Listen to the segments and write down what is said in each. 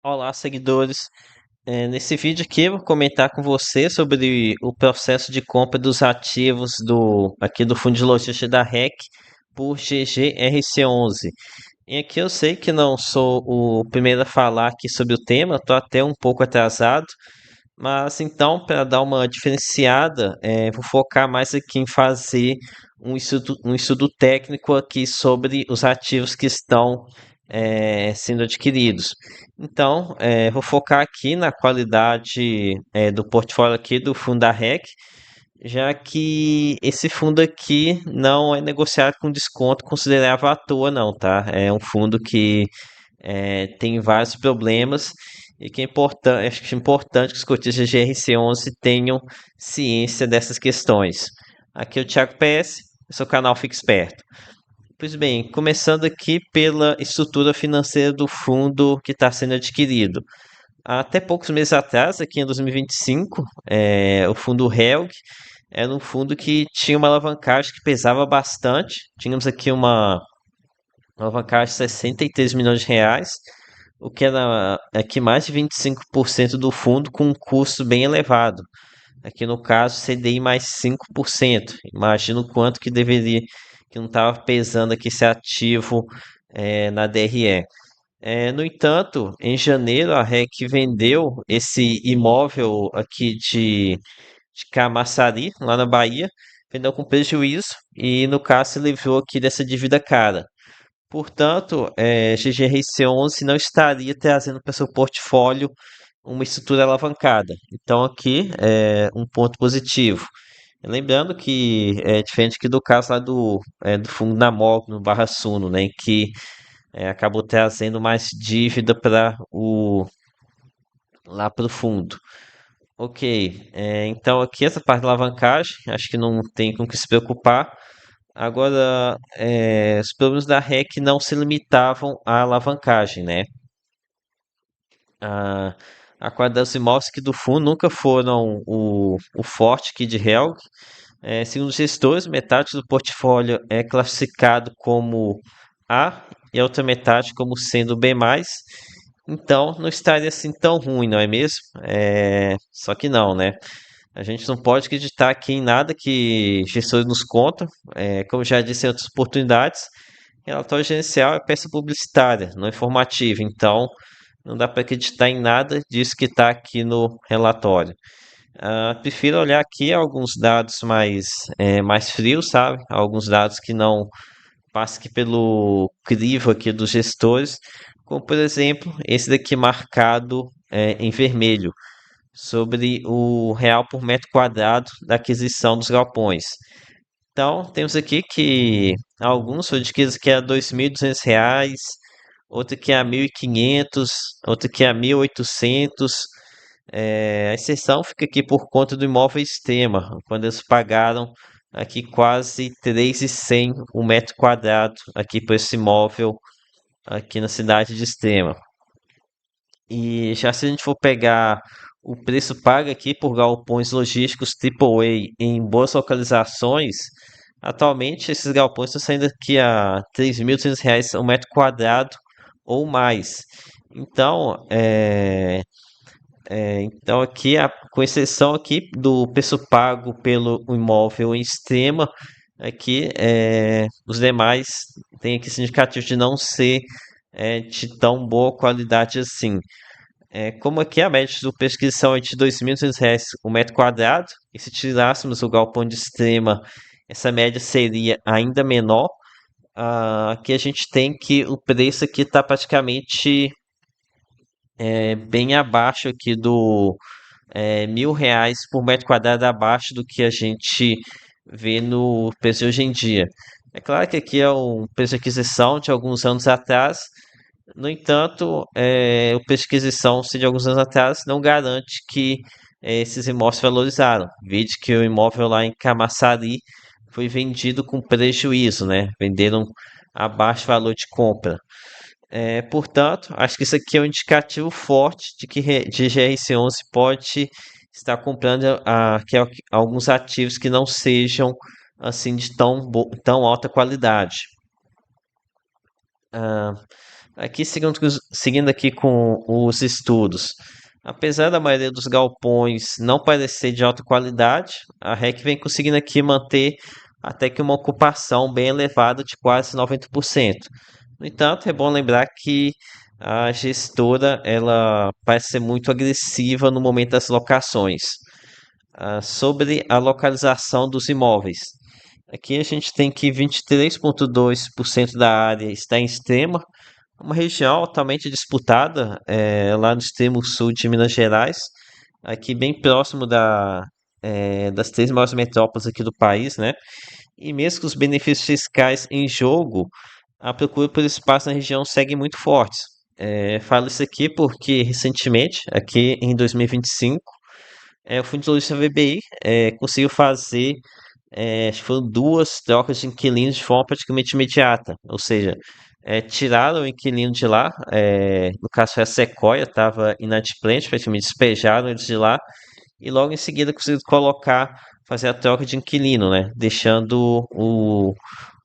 Olá, seguidores. Nesse vídeo aqui eu vou comentar com você sobre o processo de compra dos ativos aqui do Fundo de Logística da REC por GGRC11. E aqui eu sei que não sou o primeiro a falar aqui sobre o tema, estou até um pouco atrasado, mas então, para dar uma diferenciada, vou focar mais aqui em fazer um estudo técnico aqui sobre os ativos que estão sendo adquiridos. Então, vou focar aqui na qualidade do portfólio aqui do fundo da REC, já que esse fundo aqui não é negociado com desconto considerável à toa, não, tá? É um fundo que tem vários problemas e que é importante, acho que é importante que os cotistas GRC11 tenham ciência dessas questões. Aqui é o Thiago PS, seu canal Fique Esperto. Pois bem, começando aqui pela estrutura financeira do fundo que está sendo adquirido. Até poucos meses atrás, aqui em 2025, o fundo HELG era um fundo que tinha uma alavancagem que pesava bastante. Tínhamos aqui uma alavancagem de 63 milhões de reais, o que era aqui mais de 25% do fundo com um custo bem elevado. Aqui no caso, CDI mais 5%. Imagina o quanto que deveria, que não estava pesando aqui esse ativo na DRE. No entanto, em janeiro, a REC vendeu esse imóvel aqui de Camaçari, lá na Bahia, vendeu com prejuízo e, no caso, se livrou aqui dessa dívida cara. Portanto, GGRC11 não estaria trazendo para seu portfólio uma estrutura alavancada. Então, aqui é um ponto positivo. Lembrando que é diferente aqui do caso lá do fundo Namog, no Barra Suno, né, em que acabou trazendo mais dívida lá para o fundo. Ok, então aqui essa parte da alavancagem, acho que não tem com que se preocupar. Agora, os problemas da REC não se limitavam à alavancagem, né? A, a qualidade dos imóveis aqui do fundo nunca foram o forte aqui de Helg. Segundo os gestores, metade do portfólio é classificado como A e a outra metade como sendo B+. Então, não estaria assim tão ruim, não é mesmo? Só que não, né? A gente não pode acreditar aqui em nada que gestores nos contam. Como já disse em outras oportunidades, relatório gerencial é peça publicitária, não informativa. Então, não dá para acreditar em nada disso que está aqui no relatório. Prefiro olhar aqui alguns dados mais frios, sabe? Alguns dados que não passam aqui pelo crivo aqui dos gestores, como por exemplo esse daqui marcado em vermelho sobre o real por metro quadrado da aquisição dos galpões. Então, temos aqui que alguns foram adquiridos que é a R$ 2.200, outro que é a 1.500, outro que é a 1.800. A exceção fica aqui por conta do imóvel Extrema, quando eles pagaram aqui quase 3.100 um metro quadrado aqui por esse imóvel aqui na cidade de Extrema. E já se a gente for pegar o preço pago aqui por galpões logísticos AAA em boas localizações, atualmente esses galpões estão saindo aqui a R$ 3.200 um metro quadrado ou mais. Então, então aqui, com exceção aqui do preço pago pelo imóvel em Extrema, aqui os demais têm aqui esse indicativo de não ser de tão boa qualidade assim. Como aqui a média do prescrição é de R$ 2.200 um metro quadrado, e se tirássemos o galpão de Extrema, essa média seria ainda menor. Aqui a gente tem que o preço aqui está praticamente bem abaixo aqui do R$ 1.000 por metro quadrado abaixo do que a gente vê no preço de hoje em dia. É claro que aqui é um preço de aquisição de alguns anos atrás, no entanto, o preço de aquisição de alguns anos atrás não garante que esses imóveis valorizaram. Vide que o imóvel lá em Camaçari foi vendido com prejuízo, né? Venderam abaixo do valor de compra. Portanto, acho que isso aqui é um indicativo forte de que GRC11 pode estar comprando alguns ativos que não sejam assim de tão alta qualidade. Ah, Aqui, seguindo aqui com os estudos, apesar da maioria dos galpões não parecer de alta qualidade, a REC vem conseguindo aqui manter até que uma ocupação bem elevada de quase 90%. No entanto, é bom lembrar que a gestora ela parece ser muito agressiva no momento das locações. Sobre a localização dos imóveis. Aqui a gente tem que 23,2% da área está em Extrema, uma região altamente disputada, lá no extremo sul de Minas Gerais, aqui bem próximo das três maiores metrópoles aqui do país, né? E mesmo com os benefícios fiscais em jogo, a procura por espaço na região segue muito forte. Falo isso aqui porque recentemente, aqui em 2025, o Fundo de Logística VBI conseguiu fazer, acho que foram duas trocas de inquilinos de forma praticamente imediata. Ou seja, tiraram o inquilino de lá, no caso foi a Sequoia, estava inadimplente, praticamente despejaram eles de lá, e logo em seguida conseguiram fazer a troca de inquilino, né? Deixando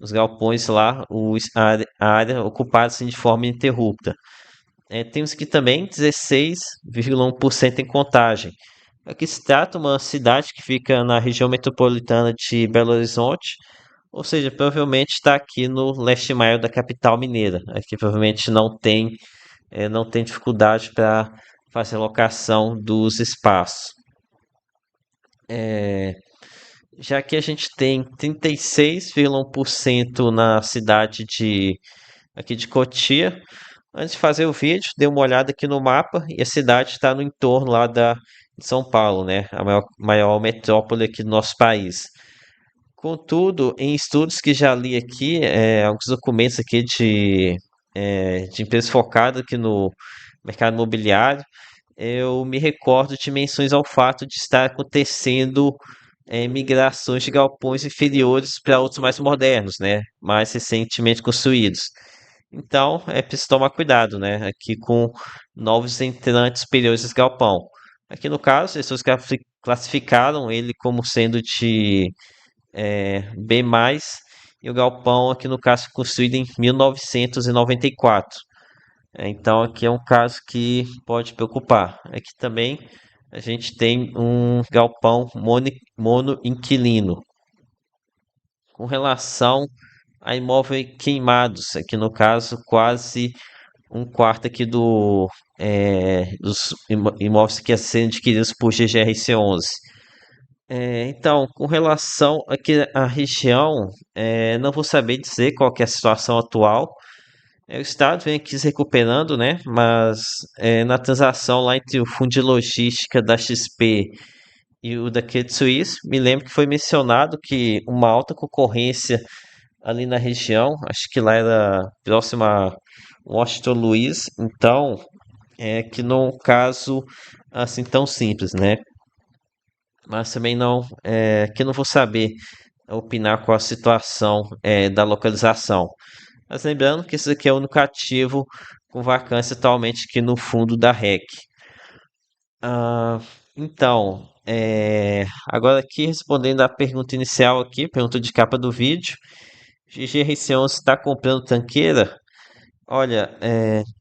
os galpões lá, a área ocupada assim, de forma ininterrupta. Temos aqui também 16,1% em Contagem. Aqui se trata de uma cidade que fica na região metropolitana de Belo Horizonte, ou seja, provavelmente está aqui no leste maior da capital mineira. Aqui provavelmente não tem dificuldade para fazer a locação dos espaços. Já que a gente tem 36,1% na cidade aqui de Cotia. Antes de fazer o vídeo, dei uma olhada aqui no mapa e a cidade está no entorno lá de São Paulo, né? A maior metrópole aqui do nosso país. Contudo, em estudos que já li aqui, alguns documentos aqui de empresas focadas aqui no mercado imobiliário, eu me recordo de menções ao fato de estar acontecendo migrações de galpões inferiores para outros mais modernos, né? Mais recentemente construídos. Então, é preciso tomar cuidado, né? Aqui com novos entrantes superiores desse galpão. Aqui no caso, as pessoas classificaram ele como sendo de B+, e o galpão aqui no caso foi construído em 1994. Então, aqui é um caso que pode preocupar. Aqui também a gente tem um galpão mono inquilino. Com relação a imóveis queimados, aqui no caso quase um quarto aqui dos imóveis que sendo adquiridos por GGRC11. Então, com relação aqui à região, não vou saber dizer qual que é a situação atual. O Estado vem aqui se recuperando, né? Mas na transação lá entre o Fundo de Logística da XP e o da Credit Suisse, me lembro que foi mencionado que uma alta concorrência ali na região, acho que lá era próximo a Washington Luiz, então que não é um caso assim tão simples, né? Mas também que eu não vou saber opinar com a situação da localização. Mas lembrando que esse aqui é o único ativo com vacância atualmente aqui no fundo da REC. Ah, então, agora aqui respondendo à pergunta inicial aqui, pergunta de capa do vídeo. GGRC11 está comprando tanqueira? Olha,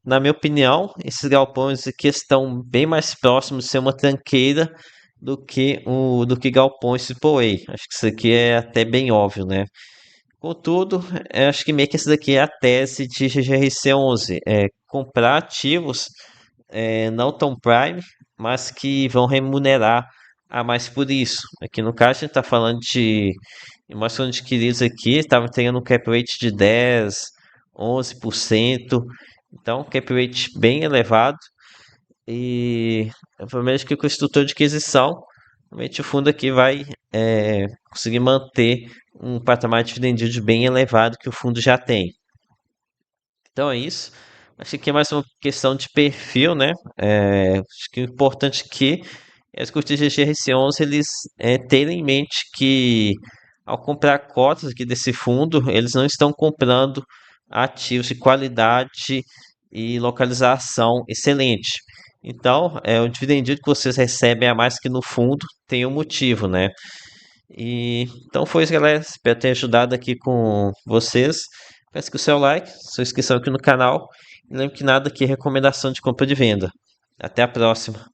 na minha opinião, esses galpões aqui estão bem mais próximos de ser uma tranqueira do que galpões AAA. Acho que isso aqui é até bem óbvio, né? Contudo, acho que meio que essa daqui é a tese de GGRC11, comprar ativos não tão prime, mas que vão remunerar a mais por isso. Aqui no caso a gente está falando de imóveis adquiridos aqui, estava tendo um cap rate de 10, 11%, então cap rate bem elevado. E provavelmente que com o estrutura de aquisição, realmente o fundo aqui vai conseguir manter um patamar de dividend yield bem elevado que o fundo já tem. Então é isso. Acho que aqui é mais uma questão de perfil, né? Acho que o importante aqui é os cursos de GRC11 eles terem em mente que ao comprar cotas aqui desse fundo, eles não estão comprando ativos de qualidade e localização excelente. Então, o dividend yield que vocês recebem a mais que no fundo tem um motivo, né? Então foi isso, galera. Espero ter ajudado aqui com vocês. Peço que o seu like, sua inscrição aqui no canal Lembro que nada aqui é recomendação de compra e de venda. Até a próxima.